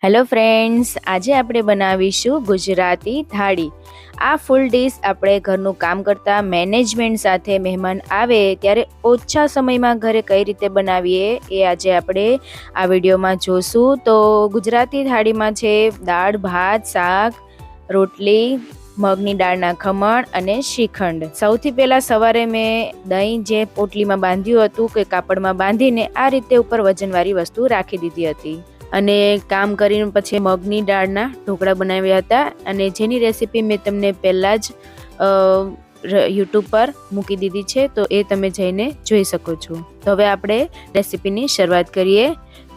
Hello friends, આજે આપણે બનાવીશું ગુજરાતી થાળી। આ ફૂલ ડીશ આપણે ઘરનું કામ કરતા મેનેજમેન્ટ સાથે મહેમાન આવે ત્યારે ઓછા સમયમાં ઘરે કઈ રીતે બનાવીએ એ આજે આપણે આ વિડીયોમાં જોશું। તો ગુજરાતી થાળીમાં છે દાળ, ભાત, શાક, રોટલી, મગની દાળના ખમણ અને શ્રીખંડ। સૌથી પહેલાં સવારે મેં દહીં જે પોટલીમાં બાંધ્યું હતું કે કાપડમાં બાંધીને આ રીતે ઉપર વજનવાળી વસ્તુ રાખી દીધી હતી અને કામ કરીને પછી મગની દાળના ઢોકળા બનાવ્યા હતા અને જેની રેસીપી મેં તમને પહેલાં જ યુટ્યુબ પર મૂકી દીધી છે, તો એ તમે જઈને જોઈ શકો છો। તો હવે આપણે રેસીપીની શરૂઆત કરીએ।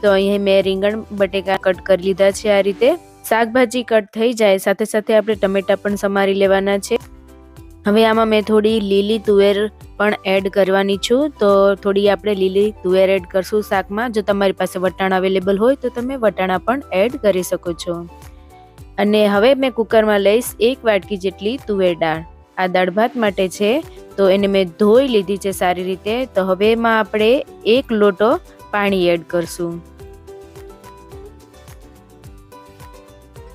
તો અહીં મેં રીંગણ બટેકા કટ કરી લીધા છે। આ રીતે શાકભાજી કટ થઈ જાય સાથે સાથે આપણે ટમેટા પણ સમારી લેવાના છે। હવે આમાં મેં થોડી લીલી તુવેર પણ એડ કરવાની છું, તો થોડી આપણે લીલી તુવેર એડ કરશું શાકમાં। જો તમારી પાસે વટાણા અવેલેબલ હોય તો તમે વટાણા પણ એડ કરી શકો છો। અને હવે મેં કુકરમાં લઈશ 1 વાટકી જેટલી તુવેર દાળ। આ દાળ ભાત માટે છે, તો એને મેં ધોઈ લીધી છે સારી રીતે। તો હવે એમાં આપણે 1 લોટો પાણી એડ કરશું।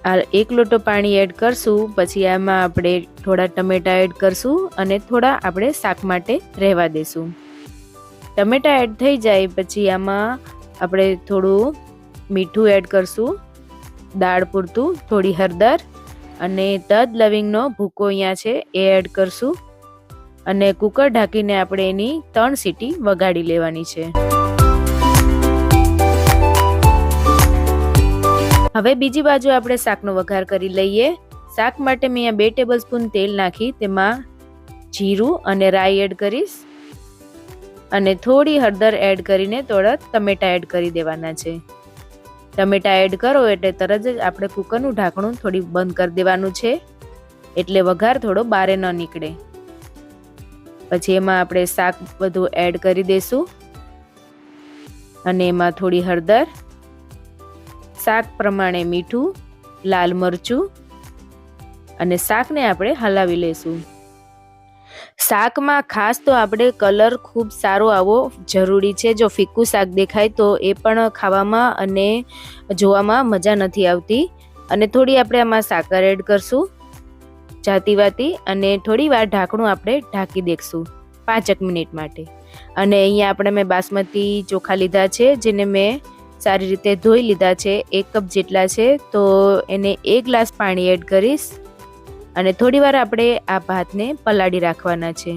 આ 1 લોટો પાણી એડ કરશું, પછી આમાં આપણે થોડા ટમેટા એડ કરશું અને થોડા આપણે શાક માટે રહેવા દેશું। ટમેટા એડ થઈ જાય પછી આમાં આપણે થોડું મીઠું એડ કરશું, દાળ પૂરતું, થોડી હળદર અને તજ લવિંગનો ભૂકો અહીંયા છે એ એડ કરશું અને કુકર ઢાંકીને આપણે એની 3 સીટી વગાડી લેવાની છે। હવે બીજી બાજુ આપણે શાકનો વઘાર કરી લઈએ। શાક માટે મેં અહીંયા 2 ટેબલસ્પૂન તેલ નાખી તેમાં જીરું અને રાઈ એડ કરીશ અને થોડી હળદર એડ કરીને થોડા ટમેટા એડ કરી દેવાના છે। ટમેટા એડ કરો એટલે તરત જ આપણે કુકરનું ઢાંકણું થોડી બંધ કરી દેવાનું છે, એટલે વઘાર થોડો બારે ન નીકળે। પછી એમાં આપણે શાક બધું એડ કરી દઈશું અને એમાં થોડી હળદર, શાક પ્રમાણે મીઠું, લાલ મરચું અને શાકને આપણે હલાવી લઈશું। શાકમાં ખાસ તો આપણે કલર ખૂબ સારો આવવો જરૂરી છે। જો ફીકું શાક દેખાય તો એ પણ ખાવામાં અને જોવામાં મજા નથી આવતી। અને થોડી આપણે આમાં સાકર એડ કરશું જાતી વાતી અને થોડી વાર ઢાંકણું આપણે ઢાંકી દઈશું 5 મિનિટ માટે। અને અહીંયા આપણે મેં બાસમતી ચોખા લીધા છે, જેને મેં સારી રીતે ધોઈ લીધા છે, 1 કપ જેટલા છે। તો એને 1 ગ્લાસ પાણી એડ કરીશ અને થોડી વાર આપણે આ ભાતને પલાળી રાખવાના છે।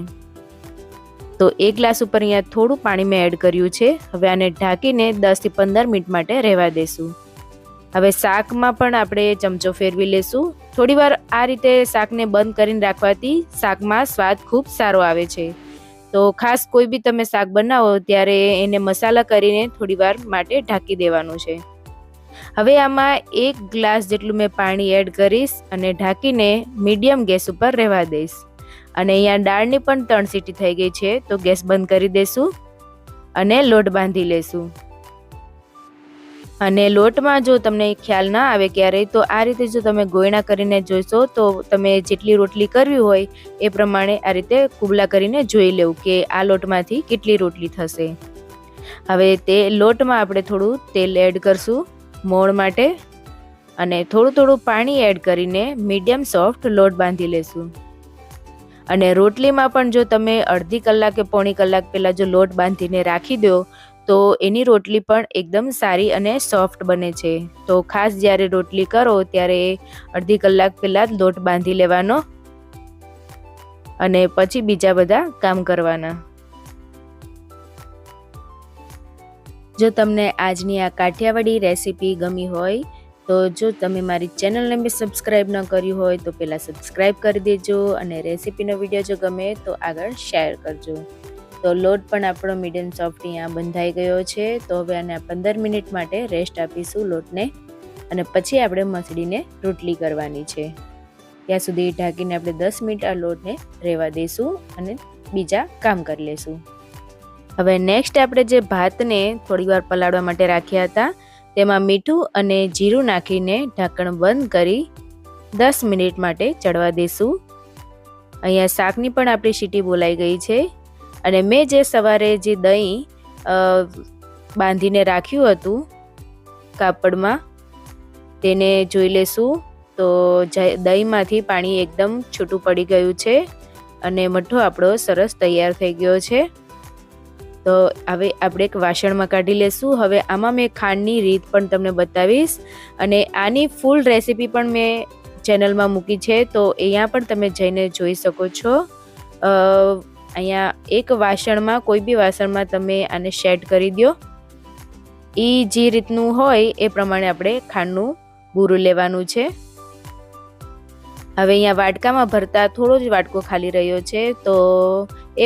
તો 1 ગ્લાસ ઉપર અહીંયા થોડું પાણી મેં એડ કર્યું છે। હવે આને ઢાંકીને 10 થી 15 મિનિટ માટે રહેવા દેશું। હવે શાકમાં પણ આપણે ચમચો ફેરવી લેશું। થોડી વાર આ રીતે શાકને બંધ કરીને રાખવાથી શાકમાં સ્વાદ ખૂબ સારો આવે છે। તો ખાસ કોઈ બી તમે શાક બનાવો ત્યારે એને મસાલા કરીને થોડી વાર માટે ઢાંકી દેવાનું છે। હવે આમાં 1 ગ્લાસ જેટલું મેં પાણી એડ કરીશ અને ઢાંકીને મીડિયમ ગેસ ઉપર રહેવા દઈશ। અને અહીંયા દાળની પણ 3 સીટી થઈ ગઈ છે, તો ગેસ બંધ કરી દઈશું અને લોટ બાંધી લેશું। અને લોટમાં જો તમને ખ્યાલ ના આવે ક્યારેય તો આ રીતે જો તમે ગોયણા કરીને જોઈશો તો તમે જેટલી રોટલી કરવી હોય એ પ્રમાણે આ રીતે કુબલા કરીને જોઈ લેવું કે આ લોટમાંથી કેટલી રોટલી થશે। હવે તે લોટમાં આપણે થોડું તેલ એડ કરશું મોણ માટે અને થોડું પાણી એડ કરીને મીડિયમ સોફ્ટ લોટ બાંધી લેશું। અને રોટલીમાં પણ જો તમે અડધી કલાક કે પોણી કલાક પહેલાં જો લોટ બાંધીને રાખી દો તો એની રોટલી પણ એકદમ સારી અને સોફ્ટ બને છે। તો ખાસ જ્યારે રોટલી કરો ત્યારે અડધી કલાક પહેલાં જ લોટ બાંધી લેવાનો અને પછી બીજા બધા કામ કરવાના। જો તમને આજની આ કાઠિયાવાડી રેસીપી ગમી હોય તો જો તમે મારી ચેનલને બી સબસ્ક્રાઈબ ન કર્યું હોય તો પહેલાં સબસ્ક્રાઈબ કરી દેજો અને રેસીપીનો વિડીયો જો ગમે તો આગળ શેર કરજો। તો લોટ પણ આપણો મીડિયમ સોફ્ટ અહીંયા બંધાઈ ગયો છે। તો હવે આને 15 મિનિટ માટે રેસ્ટ આપીશું લોટને અને પછી આપણે મસળીને રોટલી કરવાની છે। ત્યાં સુધી ઢાંકીને આપણે 10 મિનિટ આ લોટને રહેવા દઈશું અને બીજા કામ કરી લઈશું। હવે નેક્સ્ટ આપણે જે ભાતને થોડી વાર પલાળવા માટે રાખ્યા હતા તેમાં મીઠું અને જીરું નાખીને ઢાંકણ બંધ કરી 10 મિનિટ માટે ચડવા દઈશું। અહીંયા શાકની પણ આપણી સીટી બોલાઈ ગઈ છે અને મેં જે સવારે જે દહીં બાંધીને રાખ્યું હતું કાપડમાં તેને જોઈ લેશું. તો દહીંમાંથી પાણી એકદમ છૂટું પડી ગયું છે અને મઠો આપણો સરસ તૈયાર થઈ ગયો છે. તો હવે આપણે એક વાસણમાં કાઢી લેશું. હવે આમાં મેં ખાંડની રીત પણ તમને બતાવીશ અને આની ફૂલ રેસીપી પણ મેં ચેનલમાં મૂકી છે, તો અહીંયા પણ તમે જઈને જોઈ શકો છો. અહીંયા એક વાસણમાં, કોઈ બી વાસણમાં તમે આને સેટ કરી દો. એ જે રીતનું હોય એ પ્રમાણે આપણે ખાંડનું બુરું લેવાનું છે. હવે અહીંયા વાટકામાં ભરતા થોડો જ વાટકો ખાલી રહ્યો છે, તો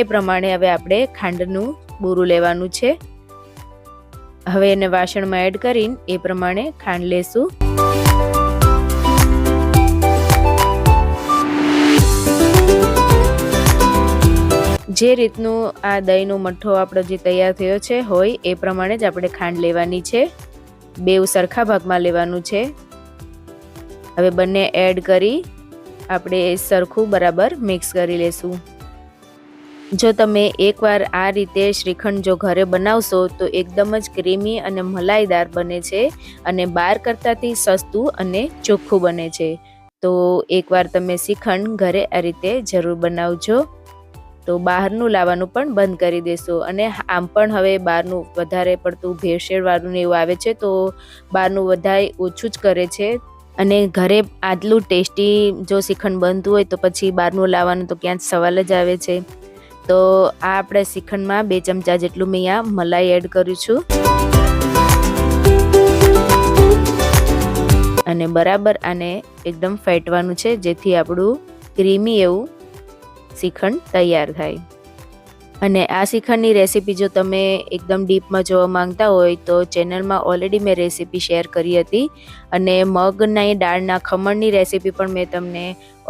એ પ્રમાણે હવે આપણે ખાંડનું બુરું લેવાનું છે. હવે એને વાસણમાં એડ કરીને એ પ્રમાણે ખાંડ લેશું. જે રીતનું આ દહીંનો મઠ્ઠો આપણો જે તૈયાર થયો છે હોય એ પ્રમાણે જ આપણે ખાંડ લેવાની છે. બેઉ સરખા ભાગમાં લેવાનું છે. હવે બંને એડ કરી આપણે સરખું બરાબર મિક્સ કરી લેશું. જો તમે એકવાર આ રીતે શ્રીખંડ જો ઘરે બનાવશો તો એકદમ જ ક્રીમી અને મલાઈદાર બને છે અને બહાર કરતાંથી સસ્તું અને ચોખ્ખું બને છે. તો એકવાર તમે શ્રીખંડ ઘરે આ રીતે જરૂર બનાવજો. તો બહારનું લાવવાનું પણ બંધ કરી દેશો. અને આમ પણ હવે બહારનું વધારે પડતું ભેળસેળવાળું ને એવું આવે છે, તો બહારનું વધારે ઓછું જ કરે છે. અને ઘરે આટલું ટેસ્ટી જો શ્રીખંડ બનતું હોય તો પછી બહારનું લાવવાનું તો ક્યાં જ સવાલ જ આવે છે. તો આ આપણે શ્રીખંડમાં 2 ચમચા જેટલું મેં અહીંયા મલાઈ એડ કરું છું અને બરાબર આને એકદમ ફેટવાનું છે, જેથી આપણું ક્રીમી એવું શ્રીખંડ તૈયાર થાય. અને આ શ્રીખંડની રેસીપી જો તમે એકદમ ડીપમાં જોવા માંગતા હોય તો ચેનલમાં ઓલરેડી મેં રેસીપી શેર કરી હતી અને મગની દાળના ખમણની રેસીપી પણ મેં તમને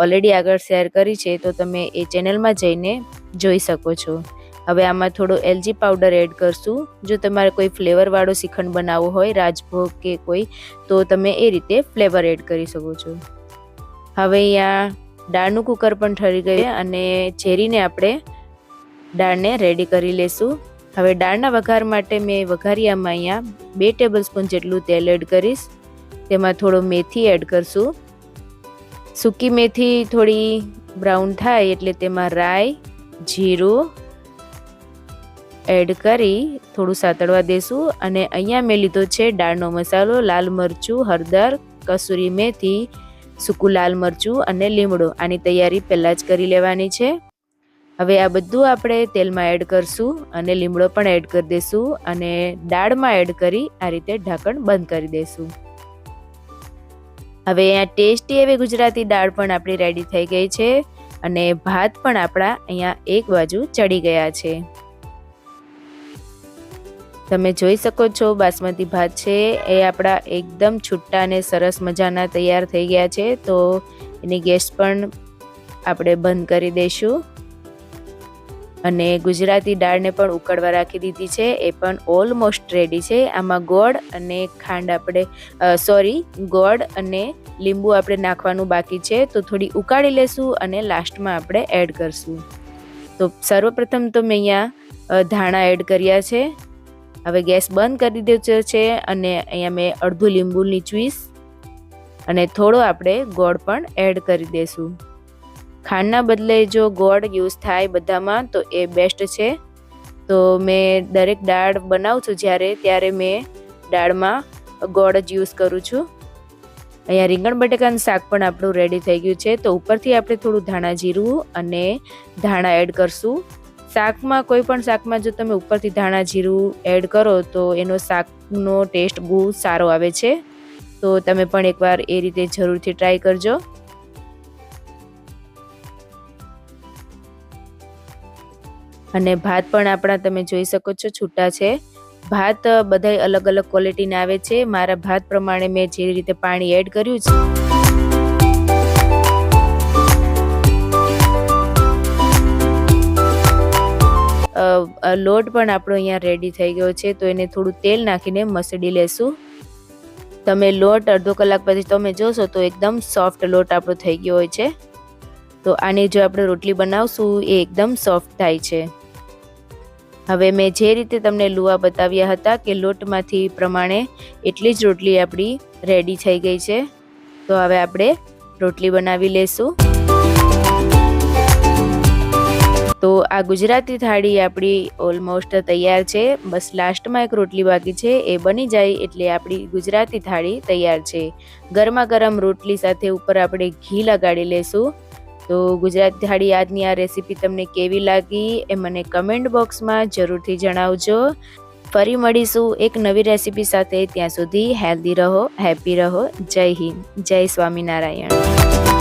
ઓલરેડી આગળ શેર કરી છે, તો તમે એ ચેનલમાં જઈને જોઈ શકો છો. હવે આમાં થોડો એલચી પાવડર એડ કરશું. જો તમારે કોઈ ફ્લેવરવાળો શ્રીખંડ બનાવવો હોય, રાજભોગ કે કોઈ, તો તમે એ રીતે ફ્લેવર એડ કરી શકો છો. હવે અહીંયા દાળનું કુકર પણ ઠરી ગયું અને ચેરીને આપણે દાળને રેડી કરી લેશું. હવે દાળના વઘાર માટે મેં વઘારિયામાં અહીંયા 2 ટેબલસ્પૂન જેટલું તેલ એડ કરીશ. તેમાં થોડો મેથી એડ કરશું. સૂકી મેથી થોડી બ્રાઉન થાય એટલે તેમાં રાઈ, જીરું એડ કરી થોડું સાતળવા દેશું. અને અહીંયા મેં લીધો છે દાળનો મસાલો, લાલ મરચું, હળદર, કસૂરી મેથી, સૂકું લાલ મરચું અને લીમડો. આની તૈયારી પહેલાં જ કરી લેવાની છે. હવે આ બધું આપણે તેલમાં એડ કરશું અને લીમડો પણ એડ કરી દઈશું અને દાળમાં એડ કરી આ રીતે ઢાંકણ બંધ કરી દઈશું. હવે અહીંયા ટેસ્ટી એવી ગુજરાતી દાળ પણ આપણી રેડી થઈ ગઈ છે અને ભાત પણ આપણા અહીંયા એક બાજુ ચડી ગયા છે. તમે જોઈ શકો છો બાસમતી ભાત છે એ આપણા એકદમ છૂટા અને સરસ મજાના તૈયાર થઈ ગયા છે. તો એની ગેસ પણ આપણે બંધ કરી દઈશું અને ગુજરાતી દાળને પણ ઉકળવા રાખી દીધી છે. એ પણ ઓલમોસ્ટ રેડી છે. આમાં ગોળ અને ખાંડ આપણે ગોળ અને લીંબુ આપણે નાખવાનું બાકી છે, તો થોડી ઉકાળી લેશું અને લાસ્ટમાં આપણે એડ કરશું. તો સર્વપ્રથમ તો મેં અહીંયા ધાણા એડ કર્યા છે. હવે ગેસ બંધ કરી દીધો છે અને અહીંયા મેં અડધું લીંબુ નીચવીશ અને થોડો આપણે ગોળ પણ એડ કરી દઈશું. ખાંડના બદલે જો ગોળ યુઝ થાય બધામાં તો એ બેસ્ટ છે. તો મેં દરેક દાળ બનાવું છું ત્યારે મેં દાળમાં ગોળ જ યુઝ કરું છું. અહીંયા રીંગણ બટેકાનું શાક પણ આપણું રેડી થઈ ગયું છે. તો ઉપરથી આપણે થોડું ધાણા જીરું અને ધાણા એડ કરશું. શાકમાં કોઈ પણ શાકમાં જો તમે ઉપરથી ધાણા જીરું એડ કરો તો એનો શાકનો ટેસ્ટ બહુ સારો આવે છે. તો તમે પણ એકવાર એ રીતે જરૂરથી ટ્રાય કરજો. અને ભાત પણ આપણા તમે જોઈ શકો છો છૂટા છે. ભાત બધાય અલગ અલગ ક્વોલિટીના આવે છે. મારા ભાત પ્રમાણે મેં જે રીતે પાણી એડ કર્યું છે લોટ પણ આપણો અહીંયા રેડી થઈ ગયો છે. તો એને થોડું તેલ નાખીને મસળી લેશું. તમે લોટ અડધો કલાક પછી તમે જોશો તો એકદમ સોફ્ટ લોટ આપણો થઈ ગયો હોય છે. તો આની જો આપણે રોટલી બનાવશું એ એકદમ સોફ્ટ થાય છે. હવે મેં જે રીતે તમને લુવા બતાવ્યા હતા કે લોટમાંથી પ્રમાણે એટલી જ રોટલી આપણી રેડી થઈ ગઈ છે. તો હવે આપણે રોટલી બનાવી લેશું. તો આ ગુજરાતી થાળી આપણી ઓલમોસ્ટ તૈયાર છે. બસ લાસ્ટમાં એક રોટલી બાકી છે, એ બની જાય એટલે આપણી ગુજરાતી થાળી તૈયાર છે. ગરમા ગરમ રોટલી સાથે ઉપર આપણે ઘી લગાડી લેશું. તો ગુજરાતી થાળી આજની આ રેસીપી તમને કેવી લાગી એ મને કમેન્ટ બોક્સમાં જરૂરથી જણાવજો. ફરી મળીશું એક નવી રેસીપી સાથે. ત્યાં સુધી હેલ્ધી રહો, હેપી રહો. જય હિન્દ, જય સ્વામિનારાયણ.